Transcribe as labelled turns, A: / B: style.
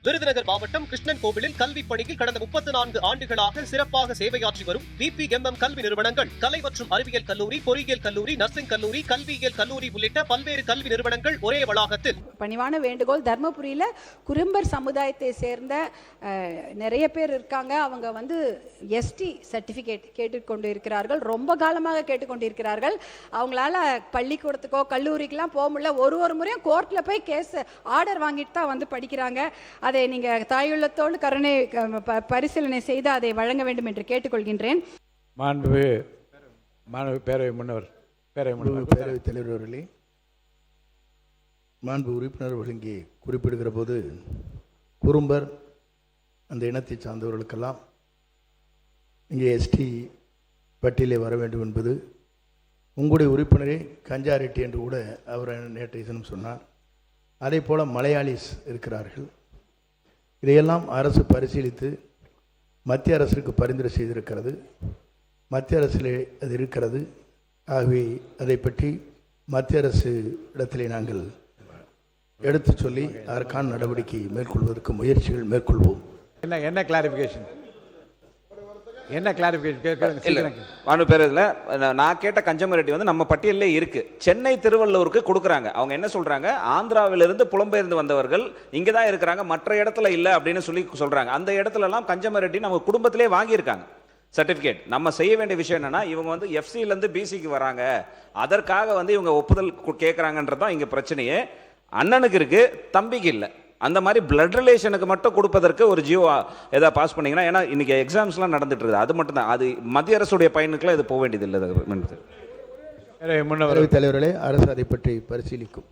A: விருதுநகர் மாவட்டம் கிருஷ்ணன் கோவிலில் கல்வி பணியில் கடந்த 34 ஆண்டுகளாக சிறப்பாக சேவையாற்றி வரும் VPMM கல்வி நிறுவனங்கள், கலை மற்றும் அறிவியல் கல்லூரி, பொறியியல் கல்லூரி, நர்சிங் கல்லூரி, கல்வியியல் கல்லூரி உள்ளிட்ட பல்வேறு கல்வி நிறுவனங்கள் ஒரே வளாகத்தில்.
B: பணிவான வேண்டுகோள், தர்மபுரியில குறும்பர் சமுதாயத்தை சேர்ந்த நிறைய பேர் இருக்காங்க. அவங்க ST சர்டிபிகேட் கேட்டுக்கொண்டு இருக்கிறார்கள், ரொம்ப காலமாக கேட்டுக்கொண்டிருக்கிறார்கள். அவங்களால பள்ளிக்கூடத்துக்கோ கல்லூரிக்கெல்லாம் போக முடியல. ஒரு முறையும் கோர்ட்ல போய் கேஸ் ஆர்டர் வாங்கிட்டு தான் படிக்கிறாங்க. அதை நீங்க தாயுள்ளத்தோடு கருணை பரிசீலனை செய்து அதை வழங்க வேண்டும் என்று கேட்டுக்கொள்கின்றேன்.
C: மாண்பு பேரவைத் தலைவர் அவர்களே, மாண்பு உறுப்பினர் வழங்கி குறிப்பிடுகிற போது குறும்பர் அந்த இனத்தை சார்ந்தவர்களுக்கெல்லாம் இங்கே ST பட்டியலே வர வேண்டும் என்பது உங்களுடைய உறுப்பினரே கஞ்சா ரெட்டி என்று கூட அவர் நேற்றைய தினம் சொன்னார். அதே போல் மலையாளிஸ் இருக்கிறார்கள். இதையெல்லாம் அரசு பரிசீலித்து மத்திய அரசுக்கு பரிந்துரை செய்திருக்கிறது. மத்திய அரசிலே அது இருக்கிறது. ஆகவே அதை பற்றி மத்திய அரசு இடத்திலே நாங்கள் எடுத்து சொல்லி அதற்கான நடவடிக்கை மேற்கொள்வதற்கு முயற்சிகள் மேற்கொள்வோம்.
D: என்ன கிளாரிஃபிகேஷன்
E: மாண்பு பேரவையில் நான் கேட்ட கஞ்சமரெட்டி நம்ம பட்டியலே இருக்கு. சென்னை திருவள்ளூருக்கு கொடுக்குறாங்க. அவங்க என்ன சொல்றாங்க, ஆந்திராவிலிருந்து புலம்பெயர்ந்து வந்தவர்கள் இங்கே தான் இருக்கிறாங்க, மற்ற இடத்துல இல்லை அப்படின்னு சொல்றாங்க. அந்த இடத்துல எல்லாம் கஞ்சமரெட்டி நம்ம குடும்பத்திலே வாங்கியிருக்காங்க சர்டிபிகேட். நம்ம செய்ய வேண்டிய விஷயம் என்னன்னா, இவங்க FCலேருந்து BCக்கு வராங்க, அதற்காக இவங்க ஒப்புதல் கேட்குறாங்கன்றதான் இங்கே பிரச்சனையே. அண்ணனுக்கு இருக்கு, தம்பிக்கு இல்லை. அந்த மாதிரி பிளட் ரிலேஷனுக்கு மட்டும் கொடுப்பதற்கு ஒரு ஜியோ ஏதாவது பாஸ் பண்ணீங்கன்னா, ஏன்னா இன்னைக்கு எக்ஸாம்ஸ்லாம் நடந்துட்டு இருக்குது, அது மட்டும் தான். அது மத்திய அரசுடைய பயனுக்குலாம் இது போக வேண்டியது இல்லை.
C: தலைவர்களே, அரசு அதை பற்றி பரிசீலிக்கும்.